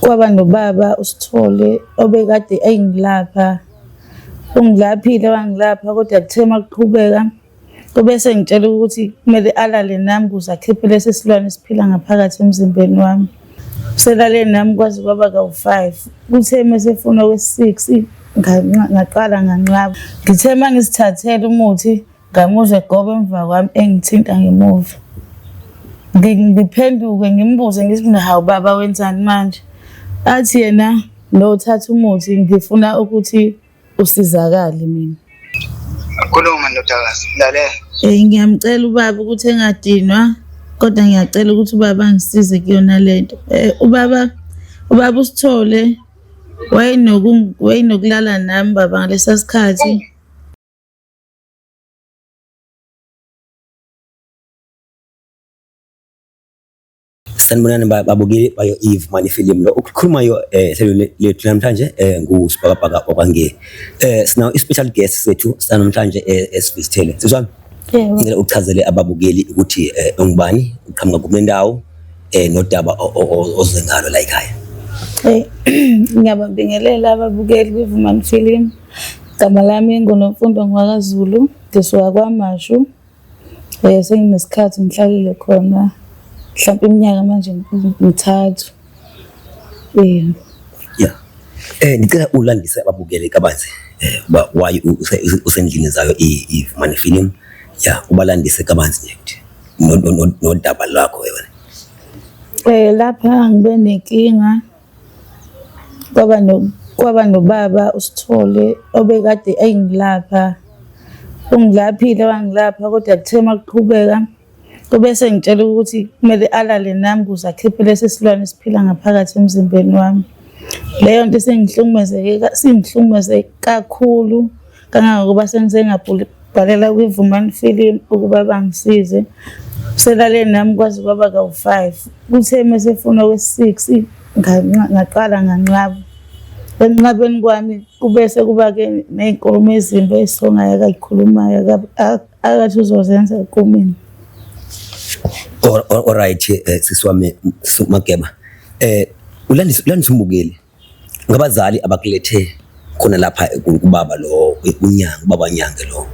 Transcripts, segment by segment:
kwaba nobaba uSithole obekade engilapha. Ungilaphile wangilapha kodwa kuthe makuqhubeka kube sengitshela ukuthi kumele alale nami ukuze akhiphe lesi silwane siphila ngaphakathi emzimbeni wami. Selale nami kwaze kwaba ka-5. Kuthe mesefuna kwesi-6 ngaqala nganqaba. Ngithe mangisithathela umuthi ngamuzwa egoba emva kwami engithinta ngemuva. Ngiphenduke ngimbuze ngithi hawu baba wenzani manje? Athi yena lo uthatha umuthi ngifuna ukuthi usizakale mina. Khuluma ndodakazi, lalela. Ngiyamcela ubaba ukuthi engadinwa kodwa ngiyacela ukuthi ubaba angisize kuyona lento. Ubaba uSithole wayenokulala nami baba ngalesa sikhathi. Sanibonani babukeli bayo Eve Money Film lo ukukhuluma yo hlelo lethu namhlanje ngusibhakabhaka okwange sina special guest sethu sanamhlanje esivithele sizwami ngicela uchazele ababukeli ukuthi ungubani uqhamuka kuphi nendawo nodaba ozengalo la ekhaya. Ngiyababingelela ababukeli beVuka Money Film. Igama lami nguNomfundo NgwakaZulu, ngisuka kwaMashu. Senginesikhathi ngihlalile khona mhlawumbe iminyaka manje mithathu. Ngicela ulandise ababukeli kabanzi why usendlini zayo iVuka Money Film. Ubalandise kabanzi nje nodaba lakho wena. Lapha ngibe nenkinga kwaba nobaba uSithole obekade engilapha. Ungilaphile wangilapha kodwa kuthe makuqhubeka kube sengitshela ukuthi kumele alale nami ukuze akhiphe lesi silwane siphila ngaphakathi emzimbeni wami. Leyo nto singihlukumeze kakhulu kangangokuba sengizengabhalela kwiVuka Money Film ukuba bangisize. Selale nami kwaze kwaba ka-5. Kuthe mesefuna kwesi-6 ngaqala nganqaba. Enqabeni kwami kube sekuba-ke ney'nkulumo ezimbi ey'songayo akayikhulumayo akathi uzozenza kumina. Alright, siswami Mageba. Ulandise umbukeli ngabazali abakulethe khona lapha kubaba lo unyanga baba nyange lo.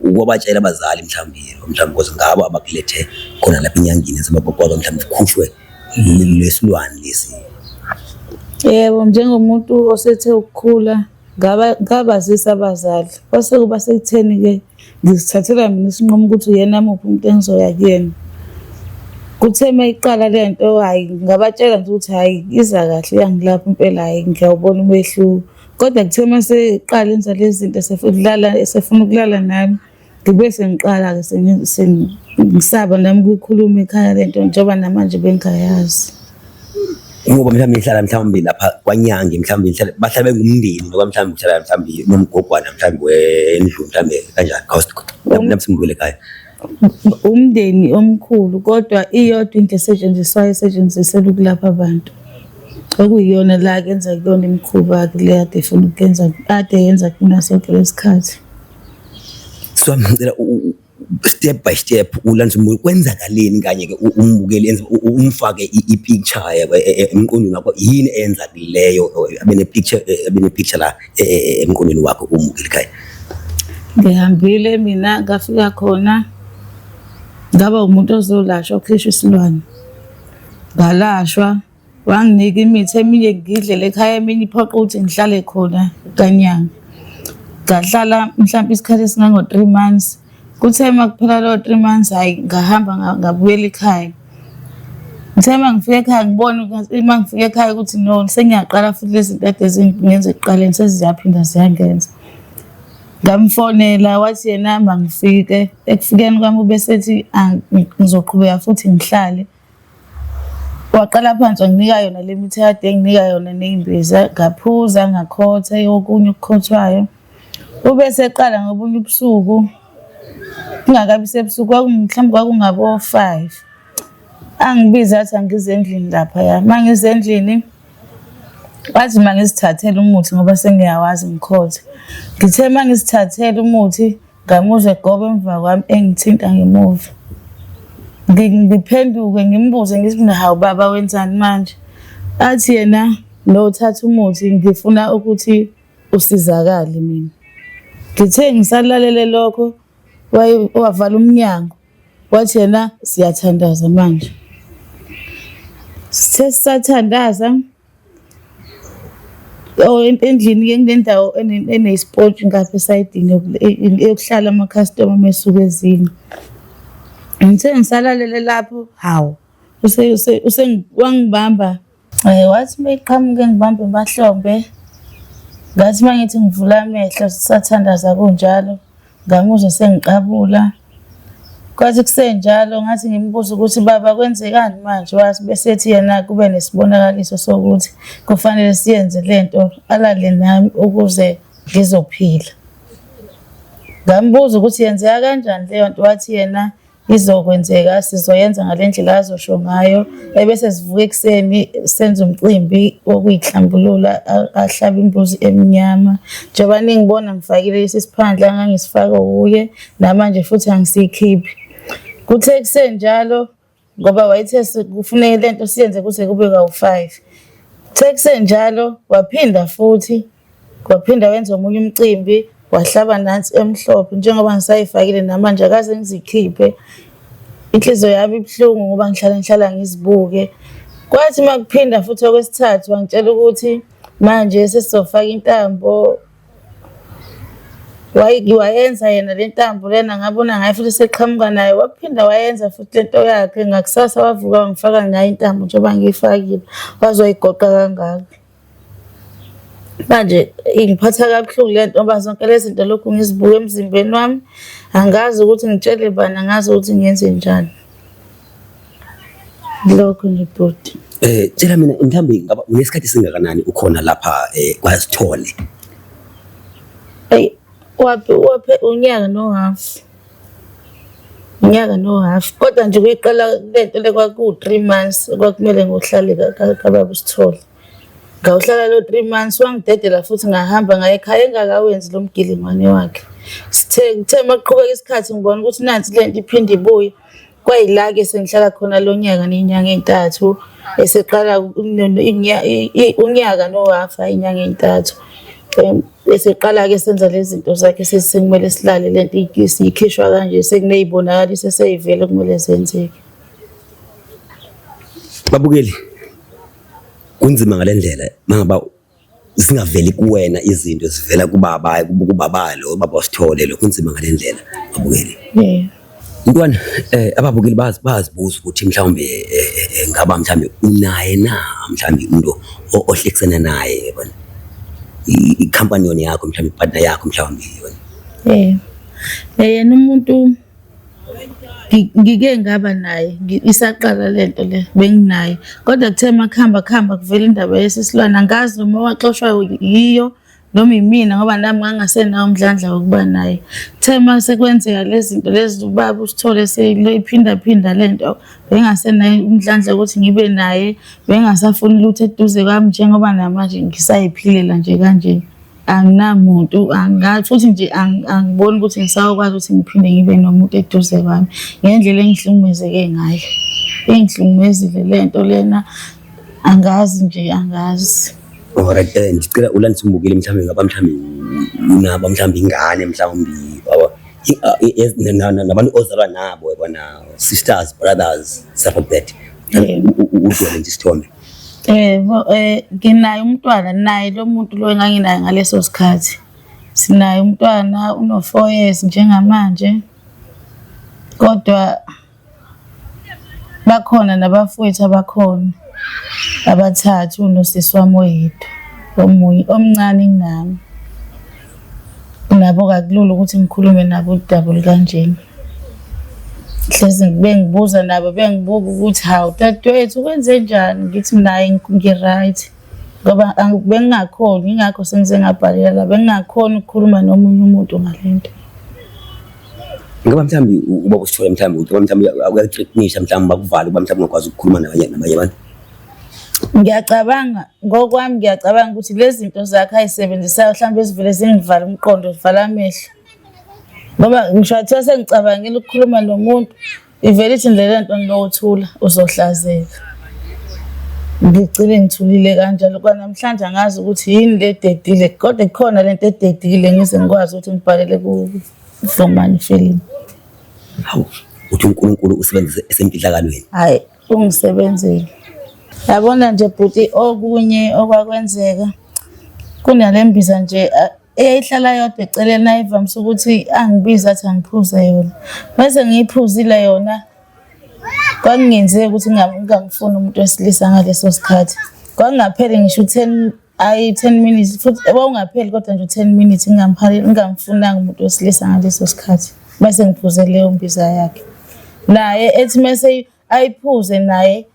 Ukwabatshela abazali mhlawumbe because ngabo abakulethe khona lapha enyangeni sababhobhoza mhlawumbe ukhushwe lesilwane lesi. Yebo, njengomuntu osethe ukukhula ngabazisa abazali. Base kuba sekutheni-ke ngizithathela mina isinqumo ukuthi uyena muphi umuntu engizoya kuyena. Kuthe mayiqala lento hayi ngabatshela nje ukuthi hayi iza kahle iyangilapha impela hayi ngiyawubona umehluko. Kodwa kuthe maseqala enza lezi zinto esefuna ukulala nami ngibe sengiqala-ke sengisaba nami ukuyikhuluma ekhaya lento njengoba namanje bengayazi. Ngoba mhlawumbe lapha kwanyange mhlawumbe bahlala bengumndeni ngoba mhlawumbe uhlala mhlawumbe nomgogwana mhlawumbe wendlu mhlawumbe kanjani caustic namsimbukele ekhaya. Umndeni omkhulu kodwa iyodwa into esetshenziswayo esetshenzisela ukulapha abantu. Okuyiyona la kenza kuyona imikhuba le ade efuna ukuyenza ade yenza kuna sonke lesikhathi. So ngicela step by step ulandise kwenzakaleni kanye ke umbukeli enza umfake i-picture emqondweni wakho yini enza leyo abene picture la emqondweni wakho umbukeli ekhaya. Ngihambile mina ngafika khona ngaba umuntu ozolashwa ukhishwa isilwane. Ngalashwa wanginika imithi eminye ngidlela ekhaya eminye iphoqa ukuthi ngihlale khona kanyanga. Ngahlala mhlawumbe isikhathi esingango-3 months. Kuthe makuphela lo 3 months hayi ngahamba ngabuyela ekhaya. Ngithe mangifika ekhaya ngibona ukuthi mangifika ekhaya ukuthi no sengiyaqala futhi lezi zinto ade zingenza ekuqaleni seziyaphinda ziyangenza. Ngamfonela wathi yena mangifike ekufikeni kwami ubesethi ngizoqhubeka futhi ngihlale. Waqala phansi wanginika yona le mithi ade nginika yona nezimbiza ngaphuza ngakhotha yokunye ukukhothwayo. Ubese eqala ngobunye ubusuku ngakabi sebusuku mhlawumbe kwakungabo 5. Angibiza athi angize endlini lapha ya. Mangize endlini wathi mangizithathela umuthi ngoba sengiyawazi ngikhotha. Ngithe mangizithathela umuthi ngamuzwa egoba emva kwami engithinta ngemuva. Ngiphenduke ngimbuze ngithi hawu baba wenzani manje? athi yena nothatha umuthi ngifuna ukuthi usizakale mina. Ngithe ngisalalele lokho wavala umnyango wathi yena siyathandaza manje. Sithe sisathandaza endlini kunendawo enesport ngapha esayidini yokuhlala ama-customer mesuke ezini. Ngithe ngisalalele lapho hawu wangibamba wathi meyiqhamuke ngibambe emahlombe ngathi mangithi ngivula amehlo sisathandaza kunjalo ngamuzwa sengiqabula. Kwathi kusenjalo ngathi ngimbuza ukuthi baba kwenzekani manje bese ethi yena kube nesibonakaliso sokuthi kufanele siyenze lento alale nami ukuze ngizophila. Ngambuza ukuthi yenzeka kanjani leyo nto wathi yena izokwenzeka sizoyenza ngalendlela azosho ngayo ebese sivuka ekseni senza umcimbi wokuyihlambulula ahlaba imbuzi emnyama. Njengoba ningibona ngifakile lesi siphandla angangisifaka kuye namanje futhi angisikhiphi. Kuthe kusenjalo ngoba wayethe kufuneka lento siyenze kuze kube ka-5. Kuthe kusenjalo waphinda wenza omunye umcimbi wahlaba nansi emhlophe njengoba ngisayifakile namanje akaze ngizikhiphe. Inhliziyo yami ibuhlungu ngoba ngihlala ngizibuke. Kwathi makuphinda futhi okwesithathu wangitshela ukuthi manje sesizofaka intambo. Wayenza yena le ntambo lena ngabona ngayo futhi seqhamuka nayo waphinda wayenza futhi lento yakhe ngakusasa wavuka wangifaka ngayo intambo njengoba ngiyifakile wazoyigoqa kangaka. Manje ingiphatha kabuhlungu lento ngoba zonke lezi zinto lokhu ngizibuka emzimbeni wami angazi ukuthi ngitshele bani angazi ukuthi ngiyenze njani. Lokho nje bhuti. Tshela mina mhlambe ngaba unesikhathi singakanani ukhona lapha kwaSithole? Waphe unyaka no-half. Kodwa nje kuyiqala lento le kwaku-3 months kwakumele ngohlale kababa uSithole. Ngawuhlala lo 3 months wangidedela futhi ngahamba ngaye ekhaya engakawenzi lo mgilingwane wakhe. Sithe maqhubeka isikhathi ngibona ukuthi nansi lento iphinde ibuye. Kwayila-ke sengihlala khona lo nyaka ney'nyanga ey'ntathu eseqala unyaka no-half inyanga ey'ntathu. Eseqala-ke senza lezi zinto zakhe sekumele silale lento siyikhishwa kanje sekuney'bonakaliso esey'vele kumele zenzeke. Babukeli kunzima ngale ndlela mangaba singaveli kuwena izinto zivela kubaba lo baba uSithole lo kunzima ngale ndlela babukeli. Ntwana ababukeli bazibuza ukuthi mhlawumbe ngaba mhlawumbe unaye na mhlawumbe umuntu ohlekisana naye yabona i-company yona yakho mhlawumbe partner yakho mhlawumbe yona. Yena umuntu ngike ngaba naye isaqala lento le benginaye kodwa kuthe makuhamba kuvela indaba yesisilwana angazi noma waxoshwa yiyo noma imina ngoba nami ngangasenawo umdlandla wokuba naye. Kuthe masekwenzeka lezi zinto lezi ubaba uSithole seyiphinda lento bengasenayo umdlandla ukuthi ngibe naye bengasafuni lutho eduze kwami njengoba namanje ngisayiphilela nje kanje. Anginamuntu futhi nje angiboni ukuthi ngisawukwazi ukuthi ngiphinde ngibe nomuntu eduze kwami ngendlela engihlukumezeke ngayo. Engihlukumezile lento lena angazi. Alright, ngicela ulandise umbukeli mhlawumbe ngaba mhlawumbe unaba mhlawumbe ingane mhlawumbe nabantu ozalwa nabo yabona sisters brothers stuff like that. Udwele nje isithombe. Nginaye umntwana naye lo muntu lo enganginaye ngaleso sikhathi. Sinaye umntwana uno4 years njengamanje. Kodwa bakhona nabafowethu abakhona abathathu nosisi wami oyedwa omunye omncane kunami. Nabo kakulula ukuthi ngikhulume nabo double kanjena. Hleze bengibuza nabo bengibuka ukuthi hawu dadewethu kwenze njani ngithi naye ngi-right ngoba bengingakhoni ingakho sengize ngabhalela la bengingakhoni ukukhuluma nomunye umuntu ngalento. Ngoba mhlawumbe ubaba uSithole mhlawumbe akuyathreatenisha mhlawumbe bakuvale uba mhlawumbe ungakwazi ukukhuluma nabanye abantu. Ngiyacabanga ukuthi lezi zinto zakhe ayisebenzisayo mhlawumbe ezivele zingivala umqondo zivala amehlo. Ngoba ngisho athi sengicabangile ukukhuluma nomuntu ivele ithi lento nginothula uzohlazeka. ngigcine ngithulile kanjalo kwanamhlanje angazi ukuthi yini le dedile kodwa ikhona lento ededile ngize ngikwazi ukuthi ngibhalele ku-Vhumani film. Hawu, uthi uNkulunkulu usebenzise esempidlakalweni. Hayi, ungisebenzile. Yabona nje bhuti okunye okwakwenzeka kunale mbiza nje eyayihlala yodwa eceleni nayivamise ukuthi angibiza athi angiphuze yona. Bese ngiyiphuzile yona kwangenzeka ukuthi ngingangifuni umuntu wesilisa ngaleso sikhathi. Kwangapheli ngisho 10 minutes futhi ungapheli kodwa nje 10 minutes ngingamfunanga umuntu wesilisa ngaleso sikhathi. Bese ngiphuze leyo mbiza yakhe. Naye ethi mase ayiphuze naye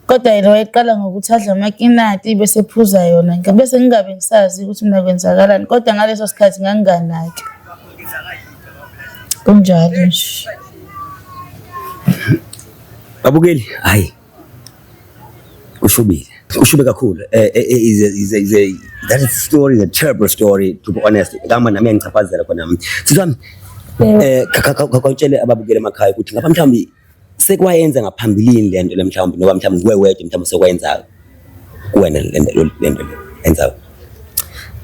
kodwa yena wayeqala ngokuthi adla amakinati bese ephuza yona. Bese ngingabe ngisazi ukuthi mina kwenzakalani kodwa ngaleso sikhathi nganginganaki. Kunjalo nje. Babukeli, hayi. Ushubile kakhulu. That story is a terrible story, to be honest. Ngama nami ngichaphazela khona. Sisami kakutshele ababukeli emakhaya ukuthi ngapha mhlawumbe sekwayenza ngaphambilini lento le mhlawumbe ngoba mhlawumbe kuwe wedwa mhlawumbe sekwayenza kuwena lento enza.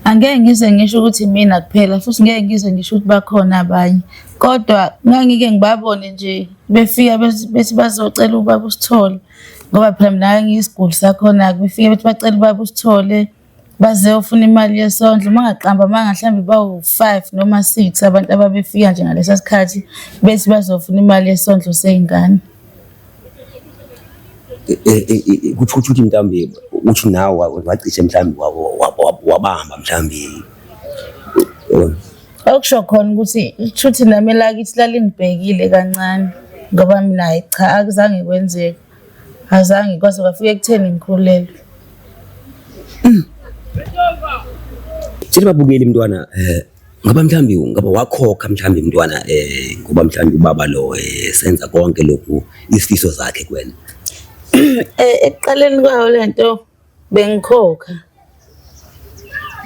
Angeke ngize ngisho ukuthi mina kuphela futhi ngeke ngize ngisho ukuthi bakhona abanye kodwa ngangike ngibabone nje befika bethi bazocela ubaba uSithole ngoba phela mina ngiyisiguli sakhona befika bethi bacela ubaba uSithole baze ufuna imali yesondlo mangaqamba mangahlambi bawu5 noma 6 abantu ababefika nje ngalesa sikhathi bethi bazofuna imali yesondlo seyingane. Kuthi mhlawumbe uthi nawe wacishe mhlawumbe wabamba mhlawumbe okusho khona ukuthi ishuthi nami lakithi lalingibhekile kancane ngoba mina cha akuzange kwenzeke azange kwaze kwafika ekutheni ngikhulelwe. Sithi babukeli mntwana ngoba mhlawumbe ngoba wakhokha mhlawumbe mntwana ngoba mhlawumbe ubaba lo senza konke lokhu isifiso zakhe kuwena. Ekuqaleni kwayo lento bengikhokha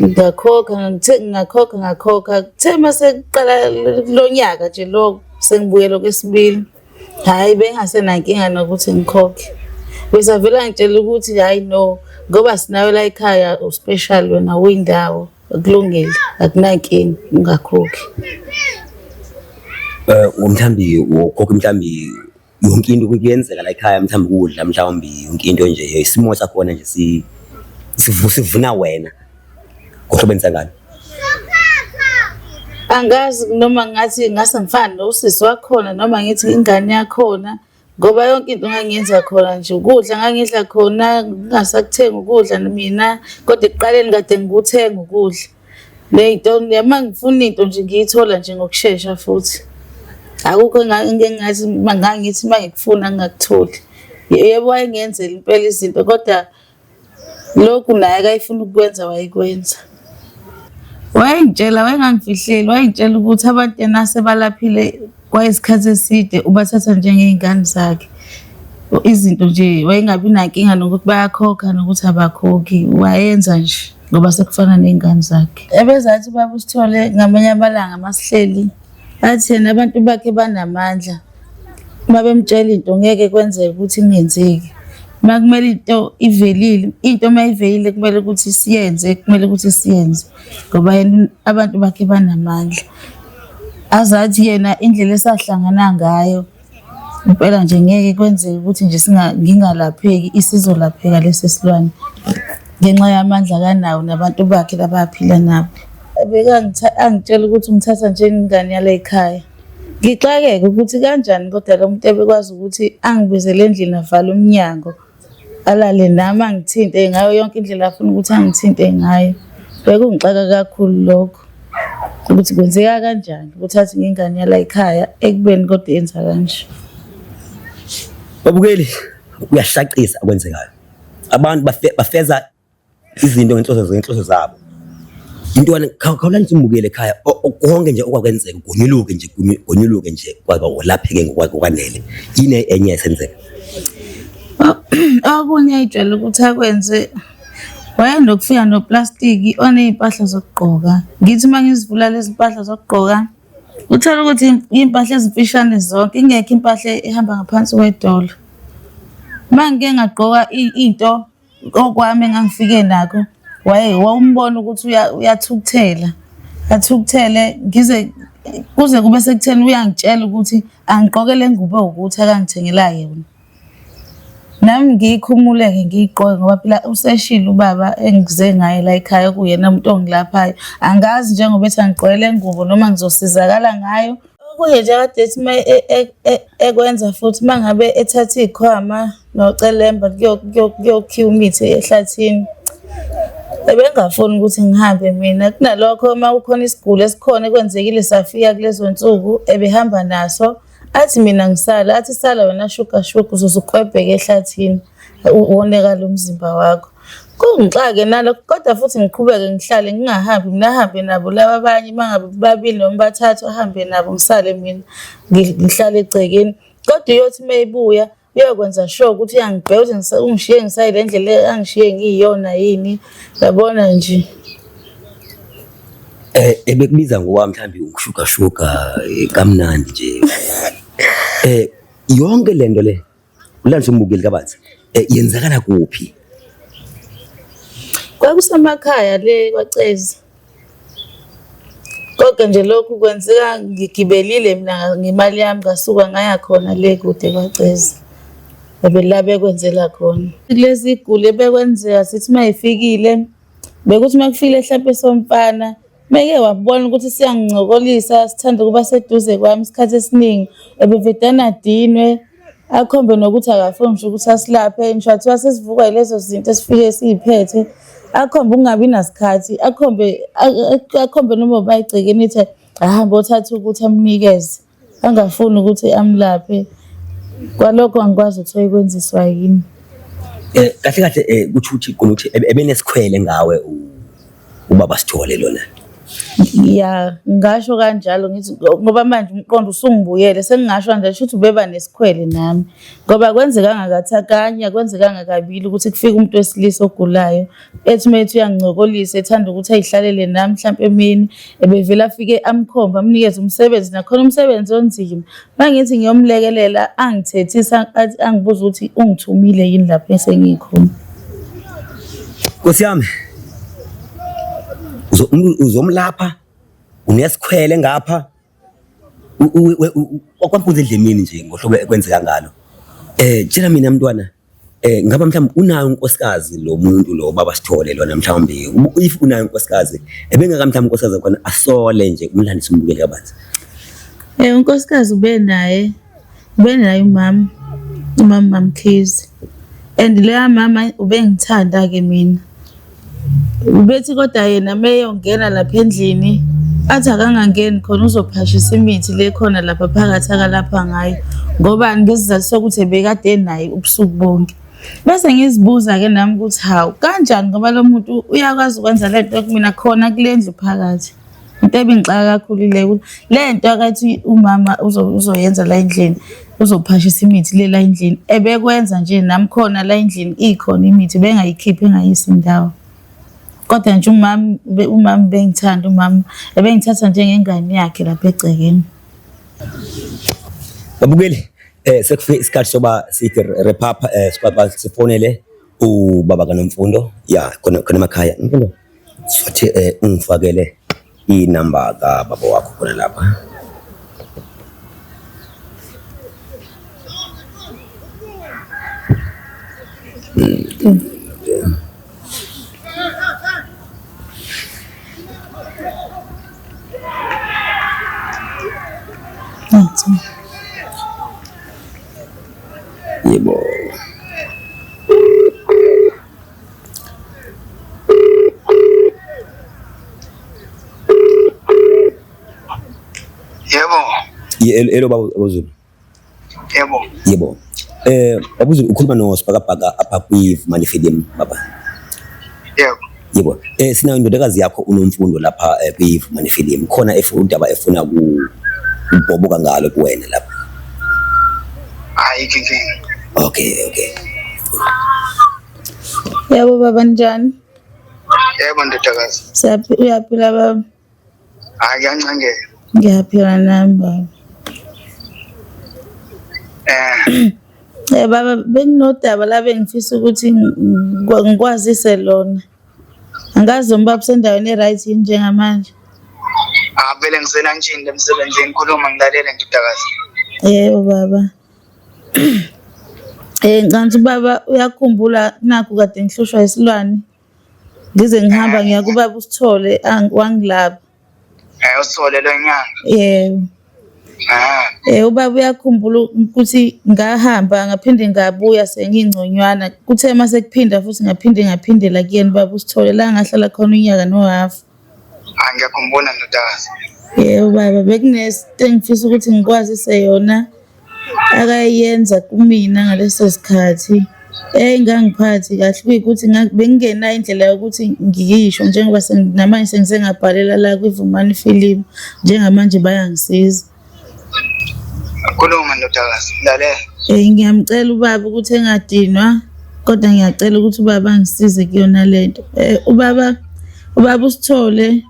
ngakhokha kuthe mase kuqala lo nyaka nje lo sengibuyela kwesibili hayi bengasenankinga nokuthi ngikhokhe bese vela ngitshela ukuthi hayi no ngoba sinayo la ekhaya uspecial wena windawo akulungile akunankinga ungakhokhi. Umthambi wokhokha mhlawumbe yonke into kuyenzeka la ekhaya mhlawumbe kudla mhlawumbe yonke into nje isimo sakho nje sivuna wena kusebenza ngani angazi noma ngathi ngase ngifana nosisi wakhona noma ngithi ingane yakhona ngoba yonke into ngangiyenza khona nje ukudla ngangidla khona ngingasakuthenga ukudla mina kodwa ekuqaleni kade ngikuthenga ukudla lento mangifuna into nje ngiyithola nje ngokusheshsha futhi akukho ngathi mangangithi mangikufuna ngingakutholi yebo wayengenzela impela izinto kodwa lokhu naye akayifuna ukwenza wayikwenza. Wayengangifihleli wayengitshela ukuthi abantu yena sebalaphile kwayisikhathi eside ubathatha njengey'ngane zakhe izinto nje wayengabi nankinga nokuthi bayakhokha nokuthi abakhokhi wayenza nje ngoba sekufana ney'ngane zakhe. Ebezathi ubaba uSithole ngamanye amalanga masihleli athi yena abantu bakhe banamandla babemtshela into ngeke kwenzeke ukuthi ingenzeki makumele into ivelile into mayivelile kumele ukuthi siyenze kumele ukuthi siyenze ngoba yena abantu bakhe banamandla azathi yena indlela esahlangana ngayo impela nje ngeke kwenzeke ukuthi nje ngingalapheki isizolapheka lesi silwane ngenxa yamandla kanawo nabantu bakhe labaphila nabo. Angitshela ukuthi ngithatha njengengane yala ekhaya ngixakeke ukuthi kanjani kodwa lo muntu ebekwazi ukuthi angibizele endlini avala umnyango alale nami angithinte ngayo yonke indlela afuna ukuthi angithinte ngayo. Bekungixaka kakhulu lokho ukuthi kwenzeka kanjani ukuthi athi ngingane yala ekhaya ekubeni kodwa yenza kanje. Babukeli uyashaqisa akwenzekayo abantu bafeza izinto ngenhloso zabo intwana khawulani simbukele ekhaya konke nje okwakwenzeka gonyuluke nje kwalapheke ngokwanele yini enye yasenzeka. Okunye ayijwayele ukuthi akwenze wayenokufika noplastiki oney'mpahla zokugqoka ngithi uma ngizivula lezi mpahla zokugqoka uthola ukuthi iy'mpahla ezimfishane zonke ingekho impahla ehamba ngaphansi kwedolo. Uma ngike ngagqoka into okwami engangifike nakho wawumbona ukuthi uyathukuthela. Athukuthele kuze kube sekutheni uyangitshela ukuthi angigqoke le ngubo ukuthi akangithengela yona. Nami ngiyikhumule-ke ngiyigqoke ngoba phela useshile ubaba engize ngaye la ekhaya kuyena umuntu ongilaphayo. Angazi njengoba ethi angigqoke le ngubo noma ngizosizakala ngayo. Okunye nje kade ethi uma ekwenza futhi uma ngabe ethatha iy'khwama nocelemba kuyokhiwa imithi ehlathini. Ebengafuni ukuthi ngihambe mina. Kunalokho uma kukhona isiguli esikhona ekwenzekile safika kulezo nsuku ebehamba naso. Athi mina ngisala, athi sala wena shuka uzozukwebheka ehlathini wonekala umzimba wakho. Kungixake nalokho kodwa futhi ngiqhubeke ngihlale ngingahambi mina ahambe nabo laba abanye mangabe babili noma bathathu ahambe nabo ngisale mina ngihlale egcekeni. Kodwa uyothi mayibuya uyokwenza sure ukuthi uyangibheka ukuthi ungishiye ngisayile ndlela angishiye ngiyiyona yini. Yabona nje. Ebekubiza ngoba mhlambi ukushuka kamnandi nje. Yonke lento le ulandisa umbukeli kabanzi yenzakala kuphi? Kwakusemakhaya le kwaCezi. Konke nje lokhu kwenzeka ngigibelile mina ngemali yami ngasuka ngaya khona le kude kwaCezi. Ebela bekwenzela khona. Lezi iguli ebekwenzeka sithi mayifikile bekuthi makufile mhlawumbe somfana meke wabona ukuthi siyangincokolisa sithanda kuba seduze kwami isikhathi esiningi ebevedana dinwe akhombe nokuthi akafuni nje ukuthi asilaphe ngisho athiwa sesivuka yilezo zinto esifike siyiphethe akhombe ungabi nasikhathi akhombe noma bayigcekeni ithi ahamba othatha ukuthi amnikeze angafuni ukuthi amlaphe kwalokho angikwazi ukuthi oyikwenziswa yini. Kahle kahle kuthi ebenesikhwele ngawe ubaba Sithole lona. Ya ngasho kanjalo ngithi ngoba manje umqondo usungibuyele sengingasho nje ukuthi ubeba nesikhwele nami ngoba kwenzeka ngakathakanya kwenzeka ngakabili ukuthi kufike umuntu wesilisa ogulayo ethi methu uyangcokolisa ethanda ukuthi ayihlalele nami mhlawumbe emini ebevela afike amkhomba amnikeze umsebenzi nakhona umsebenzi onzima mangithi ngiyomlekelela angithethisa angibuza ukuthi ungithumile yini lapho esengikhona. Nkosi yami uzomlapha unesikhwele ngapha wakwampunza endlemini nje ngohlobo ekwenzeka ngalo. Tshela mina mntwana ngaba mhlawumbe unayo unkosikazi lo muntu lo baba Sithole lona mhlawumbe if unayo unkosikazi ebengaka mhlawumbe unkosikazi khona asole nje umlandisi umbukeli kabanzi. Unkosikazi ube naye umama Mkhize and leya mama ubengithanda ke mina. Ubethi kodwa yena meyongena lapha endlini athi akangangeni khona uzophashisa imithi le khona lapha phakathi akalapha ngayo ngoba ngesizathu sokuthi ebekade naye ubusuku bonke. Bese ngizibuza ke nami ukuthi hawu kanjani ngoba lo muntu uyakwazi ukwenza lento kumina khona kulendlu phakathi. Into ebingixaka kakhulu le nto akathi umama uzoyenza la endlini uzophashisa imithi le la endlini ebekwenza nje nami khona la endlini ikhona imithi bengayikhiphi engayisi indawo. Kodwa nje umama bengithanda umama ebengithatha njengengane yakhe lapha egcekeni. Babukeli sekufike isikhathi soba sithi repapa sikwaba sifonele ubaba kaNomfundo ya khona emakhaya Mfundo sothi ungifakele inamba ka baba wakho khona lapha. Yebo. Hello baba Zulu. Yebo. Baba Zulu ukhuluma noSibhakabhaka apha kwiVumani Stadium baba. Yebo. Sinayo indodakazi yakho uNomfundo lapha kwiVumani Stadium khona udaba efuna ukubhoboka ngalo kuwena lapha. Hayi kinki. Okay. Yebo baba njani? Yebo ndodakazi. Uyaphila baba? Ngiyancengela. Ngiyaphila nami baba. Baba benginodaba la bengifisa ukuthi ngikwazise lona. Angazi noma babusendaweni eright yini njengamanje. Vele ngiselanjini emsebenzini ngikhuluma ngilalele ndodakazi. Yebo baba. Ngicela baba uyakhumbula nakho kade ngihlushwa isilwane. Ngize ngihamba ngiya kubaba uSithole wangilapha. Usithole lo nyanga. Yebo. Ubaba uyakhumbula ukuthi ngahamba ngaphinde ngabuya sengingconywana. Kuthe mase kuphinda futhi ngaphindela kuyena baba uSithole la ngahlala khona unyaka nohafu. Ngiyakhumbula ndodakazi. Yebo baba bekunento engifisa ukuthi ngikwazise yona akayenza kumina ngaleso sikhathi. Ngangiphathi kahle ukuthi bengingena indlela yokuthi ngiyisho njengoba namanje sengisengabhalela la kwiVumani Film njengamanje bayangisiza. Khuluma ndodakazi lalela. Ngiyamcela ubaba ukuthi engadinwa kodwa ngiyacela ukuthi ubaba angisize kuyona lento. Ubaba uSithole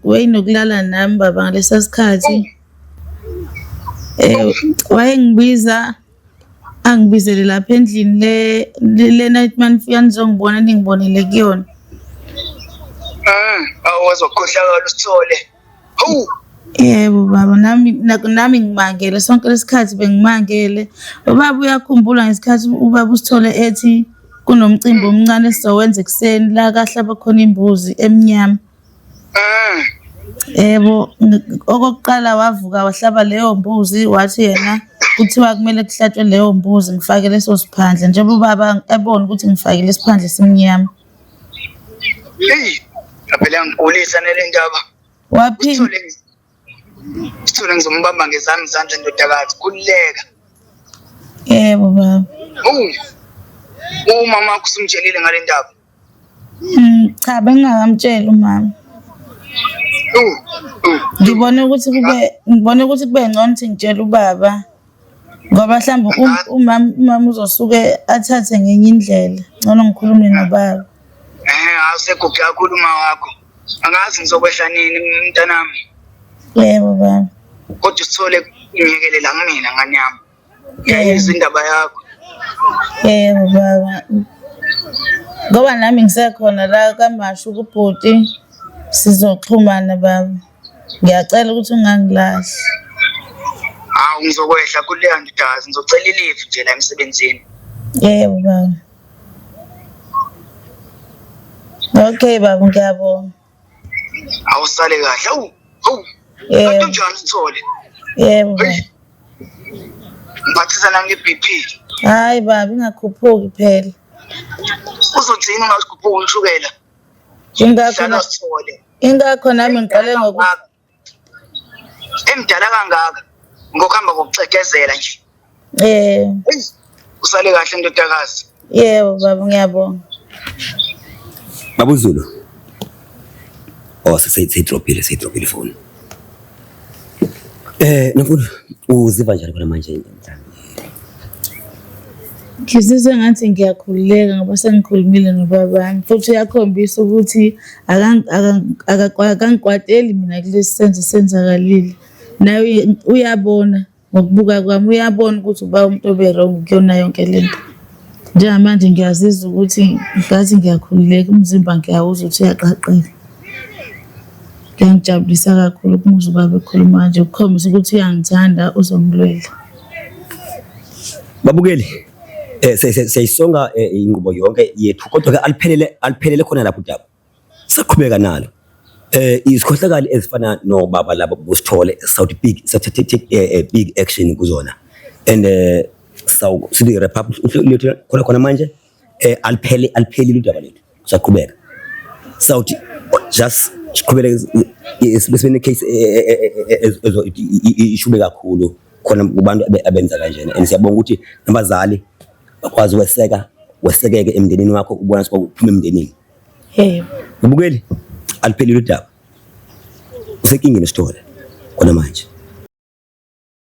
wayenokulala nami baba ngalesa sikhathi. Wayengibiza angibizele lapha endlini le night man fika nizongibona ningibonele kuyona. Awuzokhohlakala uSithole. Hawu. Yebo baba nami ngimangele sonke lesikhathi bengimangele. Ubaba uyakhumbula ngesikhathi ubaba uSithole ethi kunomcimbi omncane esizowenza ekseni la kahlaba khona imbuzi emnyama. Yebo okokuqala wavuka wahlaba leyo mbuzi wathi yena kuthiwa kumele kuhlatshwe leyo mbuzi ngifake leso siphandla njengoba ubaba ebona ukuthi ngifakile isiphandla simnyama. Phela ngigulisa nale ndaba. Waphinde Sithole ngizombamba ngezami izandla ndodakazi kululeka. Yebo baba. Umama wakho usumtshelile ngale ndaba. Cha bengingakamtsheli umama. Ngibone ukuthi kube ngcono ukuthi ngitshele ubaba ngoba mhlawumbe umama uzosuke athathe ngenye indlela. Ngcono ngikhulume nobaba. Awusegugu kakhulu uma wakho. Angazi ngizokwehla nini mntanami. Yebo baba. Kodwa Sithole ngiyekelela kumina ngane yami. Ngiyayizwa indaba yakho. Yebo baba. Ngoba nami ngisekhona la kaMashu kubhuti sizoxhumana baba. Ngiyacela ukuthi ungangilahli. Ngizokwehla kuleyo ndodakazi ngizocela ilive nje la emsebenzini. Yebo baba. Okay baba ngiyabonga. Awusale kahle. Yebo. Kanjani Sithole? Yebo baba. Ngiphathisa nange-BP. Hayi baba ingakhuphuki phela. Uzothini ungazikhuphuki ushukela? Ingakho nami ngiqale emdala kangaka ngokuhamba kokucegezela nje. Usale kahle ndodakazi. Yebo baba ngiyabonga. Baba uZulu. Seyidropile phone. Nafuna uziva njani khona manje mhlawumbe? Ngizizwe ngathi ngiyakhululeka ngoba sengikhulumile nobabami futhi uyakhombisa ukuthi akangikwateli mina kulesi senzo senzakalile. Naye uyabona ngokubuka kwami uyabona ukuthi uba umuntu oberong kuyona yonke lento. Njengamanje ngiyazizwa ukuthi ngathi ngiyakhululeka umzimba ngiyawuzwa ukuthi uyaqaqela. Ngiyangijabulisa kakhulu ukumuzwa ubaba ekhuluma nje ukukhombisa ukuthi uyangithanda uzongilwela. Babukeli siyayisonga inqubo yonke yethu kodwa ke aliphelele khona lapho udaba. Saqhubeka nalo. Izikhohlakali ezifana nobaba labo boSithole South big action kuzona. And sithi republic khona manje aliphelile udaba lethu. Saqhubeka. South just siqhubele isibesene case ishube kakhulu khona kubantu abenza kanjena and siyabonga ukuthi nabazali bakwazi wesekeke emndenini wakho ubona ukuthi uphuma emndenini. Ubukeli aliphelile udaba. Usekingeni Sithole khona manje.